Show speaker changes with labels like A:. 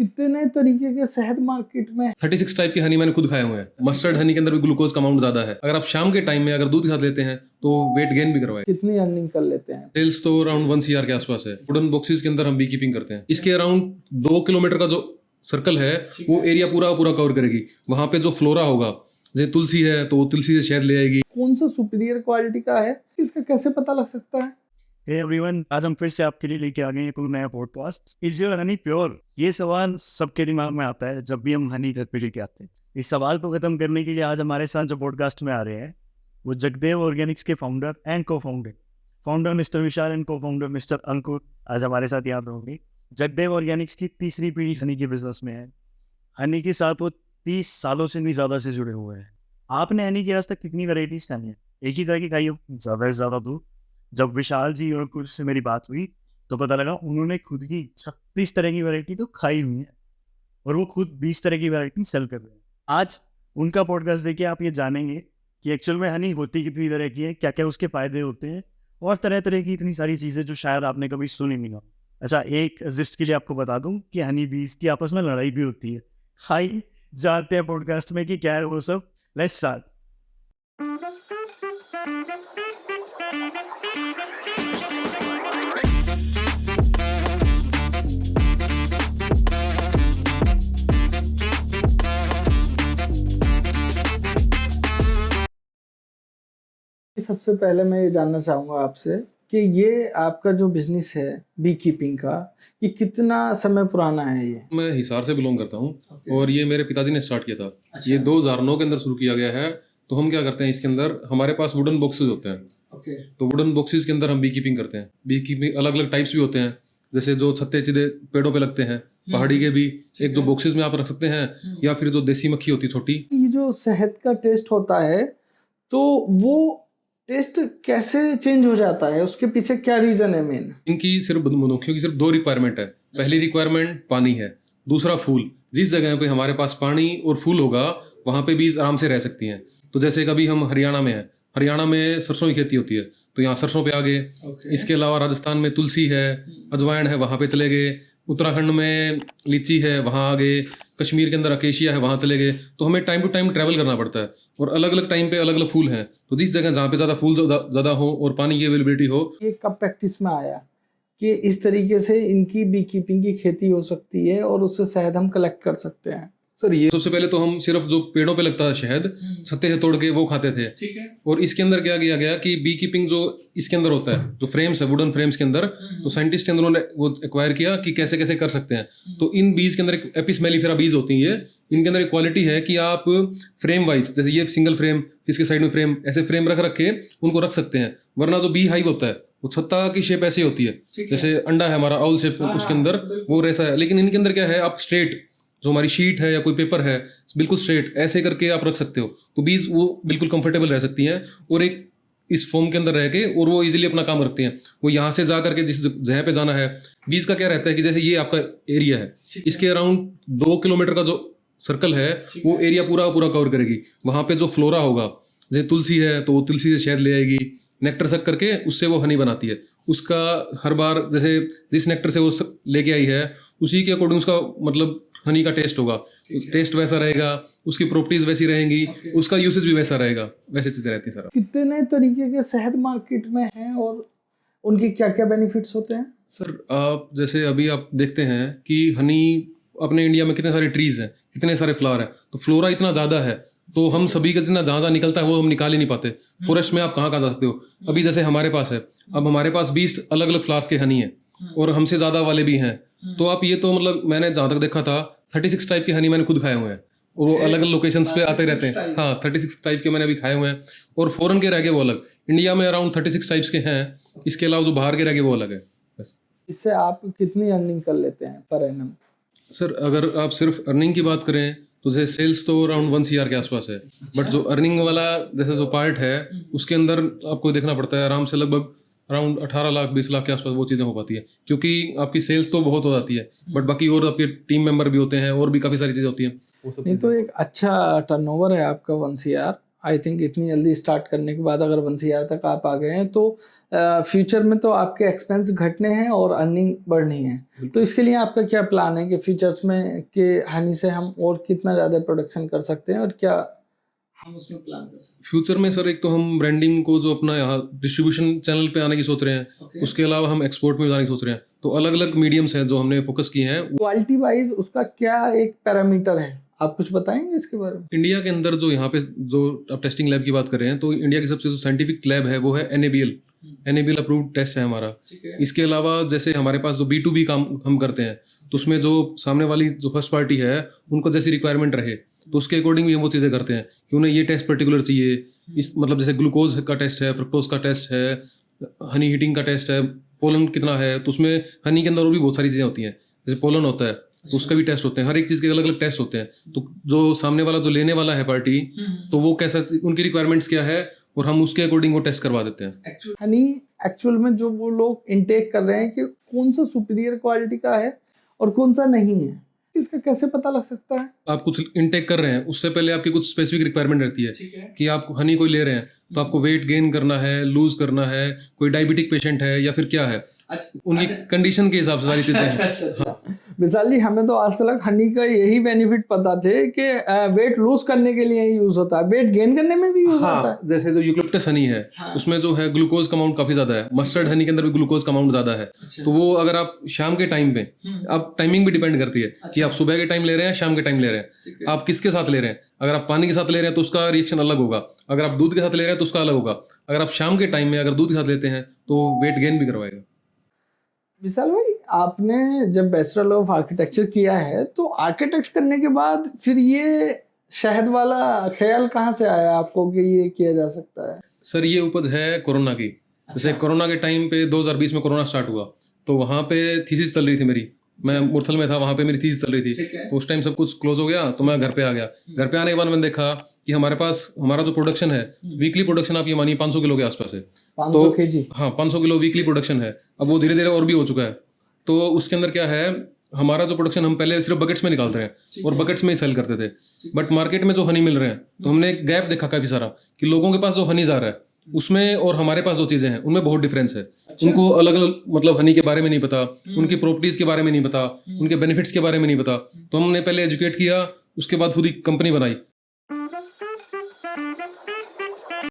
A: कितने तरीके के शहद मार्केट में
B: 36 टाइप की हनी मैंने खुद खाए हुए हैं। मस्टर्ड हनी के अंदर भी ग्लूकोज का अमाउंट ज्यादा है। अगर आप शाम के टाइम में अगर दूध के साथ लेते हैं तो वेट गेन भी करवाए।
A: कितनी अर्निंग कर लेते हैं?
B: सेल्स तो अराउंड 1 CR के आसपास है। वुडन बॉक्सेस के अंदर हम बी कीपिंग करते हैं। इसके अराउंड 2 किलोमीटर का जो सर्कल है वो एरिया पूरा कवर करेगी। वहां पे जो फ्लोरा होगा, जैसे तुलसी है तो वो तुलसी से शहद ले आएगी।
A: कौन सा सुपीरियर क्वालिटी का है, इसका कैसे पता लग सकता है?
C: हे एवरीवन, आज हम फिर से आपके लिए लेके आ गए हैं कोई नया podcast. Is your honey pure? ये सवाल सबके दिमाग में आता है जब भी हम हनी घर पे लेके आते हैं। इस सवाल को खत्म करने के लिए आज हमारे साथ जो पॉडकास्ट में आ रहे हैं वो जगदेव ऑर्गेनिक्स के founder and founder mister Vishal and को फाउंडर मिस्टर अंकुर आज हमारे साथ यहाँ पे होंगे। जगदेव ऑर्गेनिक्स की तीसरी पीढ़ी हनी के बिजनेस में है। हनी के साथ वो 30 सालों से भी ज़्यादा से जुड़े हुए हैं। आपने हनी की आज तक कितनी वैरायटीज खाई है? एक ही तरह की खाई हो? ज़्यादा से ज़्यादा दूर। जब विशाल जी और कुछ से मेरी बात हुई तो पता लगा उन्होंने खुद की 36 तरह की वैरायटी तो खाई हुई है और वो खुद 20 तरह की वैरायटी सेल कर रहे हैं। आज उनका पॉडकास्ट देखिए आप ये जानेंगे कि एक्चुअल में हनी होती कितनी तरह की है, क्या क्या उसके फ़ायदे होते हैं और तरह तरह की इतनी सारी चीज़ें जो शायद आपने कभी सुनी नहीं हो। अच्छा, एक जिस्ट के लिए आपको बता दूं कि हनी बीज की आपस में लड़ाई भी होती है। हाई जानते हैं पॉडकास्ट में कि क्या है वो सब। Let's start.
A: सबसे पहले मैं ये जानना चाहूंगा आपसे कि ये आपका जो बिजनेस है बी कीपिंग का, ये कितना समय पुराना है? ये
B: मैं हिसार से बिलोंग करता हूँ और ये मेरे पिताजी ने स्टार्ट किया था।
A: अच्छा।
B: ये 2009 के अंदर शुरू किया गया है। तो हम क्या करते हैं, इसके अंदर हमारे पास वुडन बॉक्सेस होते हैं। तो वुडन बॉक्सेस के अंदर हम बी कीपिंग करते हैं। बी कीपिंग अलग अलग टाइप्स भी होते हैं, जैसे जो छत्ते सीधे पेड़ों पे लगते हैं, पहाड़ी के भी एक जो बॉक्सेस में आप रख सकते हैं, या फिर जो देसी मक्खी होती है छोटी।
A: ये जो शहद का टेस्ट होता है तो वो टेस्ट कैसे चेंज हो जाता है? उसके पीछे क्या रीजन है मेन?
B: इनकी सिर्फ मधुमक्खियों की सिर्फ 2 रिक्वायरमेंट है। पहली रिक्वायरमेंट पानी है, दूसरा फूल। जिस जगह पे हमारे पास पानी और फूल होगा वहां पे बीज आराम से रह सकती हैं। तो जैसे कभी हम हरियाणा में हैं, हरियाणा में सरसों की खेती होती है तो यहाँ सरसों पे आ गए। इसके अलावा राजस्थान में तुलसी है, अजवाइन है, वहां पे चले गए। उत्तराखंड में लीची है, वहां आ गए। कश्मीर के अंदर अकेशिया है, वहां चले गए। तो हमें टाइम टू टाइम ट्रैवल करना पड़ता है और अलग अलग टाइम पे अलग अलग फूल हैं। तो जिस जगह जहाँ पे ज़्यादा फूल ज़्यादा हो और पानी की अवेलेबिलिटी हो।
A: ये कब प्रैक्टिस में आया कि इस तरीके से इनकी बी कीपिंग की खेती हो सकती है और उससे शहद हम कलेक्ट कर सकते हैं?
B: सर ये सबसे पहले तो हम सिर्फ जो पेड़ों पे लगता है शहद, छत्ते से तोड़ के वो खाते थे।
A: ठीक है।
B: और इसके अंदर क्या किया गया कि बी कीपिंग जो इसके अंदर होता है, जो फ्रेम्स है वुडन फ्रेम्स के अंदर, तो साइंटिस्ट के अंदर उन्होंने वो एक्वायर किया कि कैसे कैसे कर सकते हैं। तो इन बीज के अंदर एक एपिस मेलिफेरा बीज होती है। इनके अंदर एक क्वालिटी है कि आप फ्रेम वाइज, जैसे ये सिंगल फ्रेम, इसके साइड में फ्रेम, ऐसे फ्रेम रख के उनको रख सकते हैं। वरना जो बी हाइव होता है वो छत्ता की शेप ऐसी होती है, जैसे अंडा है हमारा आउल शेप, उसके अंदर वो ऐसा है। लेकिन इनके अंदर क्या है, आप स्ट्रेट जो हमारी शीट है या कोई पेपर है बिल्कुल स्ट्रेट ऐसे करके आप रख सकते हो। तो बीज वो बिल्कुल कंफर्टेबल रह सकती हैं और एक इस फॉर्म के अंदर रह के, और वो इजीली अपना काम रखती हैं। वो यहाँ से जा करके जिस जगह पे जाना है, बीज का क्या रहता है कि जैसे ये आपका एरिया है, इसके अराउंड 2 किलोमीटर का जो सर्कल है वो एरिया पूरा कवर करेगी। वहाँ पे जो फ्लोरा होगा, जैसे तुलसी है तो वो तुलसी से शहद ले आएगी, नेक्टर सक करके उससे वो हनी बनाती है। उसका हर बार जैसे जिस नेक्टर से वो लेके आई है उसी के अकॉर्डिंग उसका मतलब हनी का टेस्ट होगा। टेस्ट वैसा रहेगा, उसकी प्रॉपर्टीज वैसी रहेंगी, उसका यूसेज भी वैसा रहेगा, वैसे चीजें रहती है। सारा
A: कितने तरीके के शहद मार्केट में हैं और उनके क्या क्या बेनिफिट्स होते हैं?
B: सर आप जैसे अभी आप देखते हैं कि हनी अपने इंडिया में कितने सारे ट्रीज हैं, कितने सारे फ्लावर हैं, तो फ्लोरा इतना ज्यादा है तो हम सभी का जितना जहाँ जहाँ निकलता है वो हम निकाल ही नहीं पाते। फॉरेस्ट में आप कहाँ जा सकते हो? अभी जैसे हमारे पास है, अब हमारे पास 20 अलग अलग फ्लावर्स के हनी है और हमसे ज्यादा वाले भी हैं। तो आप ये तो मतलब मैंने जहाँ तक देखा था 36 टाइप के हनी मैंने खुद खाए हुए हैं और वो अलग अलग लोकेशंस पे आते रहते हैं। हाँ, 36 टाइप के मैंने अभी खाए हुए हैं और फॉरेन के रह गए वो अलग। इंडिया में अराउंड 36 टाइप्स के हैं, इसके अलावा जो बाहर के रह गए वो अलग है। बस
A: इससे आप कितनी अर्निंग कर लेते हैं पर एनम?
B: सर अगर आप सिर्फ अर्निंग की बात करें तो जैसे सेल्स तो अराउंड 1 CR के आसपास है। बट जो अर्निंग वाला जैसे जो पार्ट है उसके अंदर आपको देखना पड़ता है आराम से लगभग अराउंड 18 लाख 20 लाख के आसपास वो चीज़ें हो पाती है, क्योंकि आपकी सेल्स तो बहुत हो जाती है बट बाकी और आपके टीम मेंबर भी होते हैं और भी काफ़ी सारी चीज़ें होती हैं।
A: नहीं तो एक अच्छा टर्नओवर है आपका 1 CR। आई थिंक इतनी जल्दी स्टार्ट करने के बाद अगर 1 CR तक आप आ गए हैं तो फ्यूचर में तो आपके एक्सपेंस घटने हैं और अर्निंग बढ़नी है। तो इसके लिए आपका क्या प्लान है कि फ्यूचर्स में कि हनी से हम और कितना ज़्यादा प्रोडक्शन कर सकते हैं और क्या हम उसमें प्लान कर सकते हैं?
B: फ्यूचर में सर एक तो हम ब्रांडिंग को जो अपना यहाँ डिस्ट्रीब्यूशन चैनल पे आने की सोच रहे हैं, उसके अलावा हम एक्सपोर्ट में जाने की सोच रहे हैं। तो अलग अलग मीडियम्स हैं जो हमने फोकस किए हैं।
A: क्वालिटी वाइज उसका क्या एक पैरामीटर है, आप कुछ बताएंगे इसके बारे में?
B: इंडिया के अंदर जो यहाँ पे जो आप टेस्टिंग लैब की बात कर रहे हैं, तो इंडिया की सबसे जो साइंटिफिक लैब है वो है NABL अप्रूव्ड टेस्ट है हमारा। इसके अलावा जैसे हमारे पास जो B2B काम हम करते हैं, तो उसमें जो सामने वाली जो फर्स्ट पार्टी है उनको जैसी रिक्वायरमेंट रहे तो उसके अकॉर्डिंग भी हम वो चीज़ें करते हैं कि उन्हें ये टेस्ट पर्टिकुलर चाहिए। इस मतलब जैसे ग्लूकोज का टेस्ट है, फ्रक्टोज का टेस्ट है, हनी हीटिंग का टेस्ट है, पोलन कितना है, तो उसमें हनी के अंदर और भी बहुत सारी चीज़ें होती हैं। जैसे पोलन होता है तो उसका भी टेस्ट होते हैं। हर एक चीज़ के अलग अलग टेस्ट होते हैं। तो जो सामने वाला जो लेने वाला है पार्टी, तो वो कैसा, उनकी रिक्वायरमेंट्स क्या है और हम उसके अकॉर्डिंग वो टेस्ट करवा देते हैं।
A: हनी एक्चुअल में जो वो लोग इनटेक कर रहे हैं कि कौन सा सुपीरियर क्वालिटी का है और कौन सा नहीं है, इसका कैसे पता लग सकता है?
B: आप कुछ इनटेक कर रहे हैं, उससे पहले आपकी कुछ स्पेसिफिक रिक्वायरमेंट रहती है कि आप हनी कोई ले रहे हैं तो आपको वेट गेन करना है, लूज करना है, कोई डायबिटिक पेशेंट है या फिर क्या है, उनकी कंडीशन के हिसाब से सारी चीजें हैं।
A: विशाल जी, हमें तो आज तक हनी का यही बेनिफिट पता थे कि वेट लूज करने के लिए यूज होता है, वेट गेन करने में भी यूज होता है।
B: जैसे जो यूकलिप्टस हनी है, उसमें जो है ग्लूकोज का अमाउंट काफी ज्यादा है। मस्टर्ड हनी के अंदर भी ग्लूकोज का अमाउंट ज्यादा है। तो वो अगर आप शाम के टाइम पे, आप टाइमिंग भी डिपेंड करती है कि आप सुबह के टाइम ले रहे हैं, शाम के टाइम ले रहे हैं, आप किसके साथ ले रहे हैं। अगर आप पानी के साथ ले रहे हैं तो उसका रिएक्शन अलग होगा, अगर आप दूध के साथ ले रहे हैं तो उसका अलग होगा। अगर आप शाम के टाइम में अगर दूध के साथ लेते हैं तो वेट गेन भी करवाएगा।
A: विशाल भाई, आपने जब बैचलर ऑफ आर्किटेक्चर किया है तो आर्किटेक्ट करने के बाद फिर ये शहद वाला ख्याल कहाँ से आया आपको कि ये किया जा सकता है?
B: सर ये उपज है कोरोना की। जैसे कोरोना के टाइम पे 2020 में कोरोना स्टार्ट हुआ तो वहाँ पे थीसिस चल रही थी मेरी, मैं मुरथल में था, वहाँ पे मेरी थीसिस चल रही थी। तो उस टाइम सब कुछ क्लोज हो गया तो मैं घर पे आ गया। घर पे आने के बाद मैंने देखा कि हमारे पास हमारा जो प्रोडक्शन है, वीकली प्रोडक्शन आप ये मानिए 500 किलो के आसपास है।
A: 500 kg?
B: हाँ, 500 किलो वीकली प्रोडक्शन है। अब वो धीरे धीरे और भी हो चुका है। तो उसके अंदर क्या है, हमारा जो प्रोडक्शन हम पहले सिर्फ बकेट्स में निकालते हैं और बकेट्स में ही सेल करते थे। बट मार्केट में जो हनी मिल रहे हैं तो हमने एक गैप देखा काफी सारा कि लोगों के पास जो हनी जा रहा है उसमें और हमारे पास जो चीजें हैं उनमें बहुत डिफरेंस है। उनको अलग अलग मतलब हनी के बारे में नहीं पता, उनकी प्रॉपर्टीज के बारे में नहीं पता, उनके बेनिफिट्स के बारे में नहीं पता। तो हमने पहले एजुकेट किया, उसके बाद खुद ही कंपनी बनाई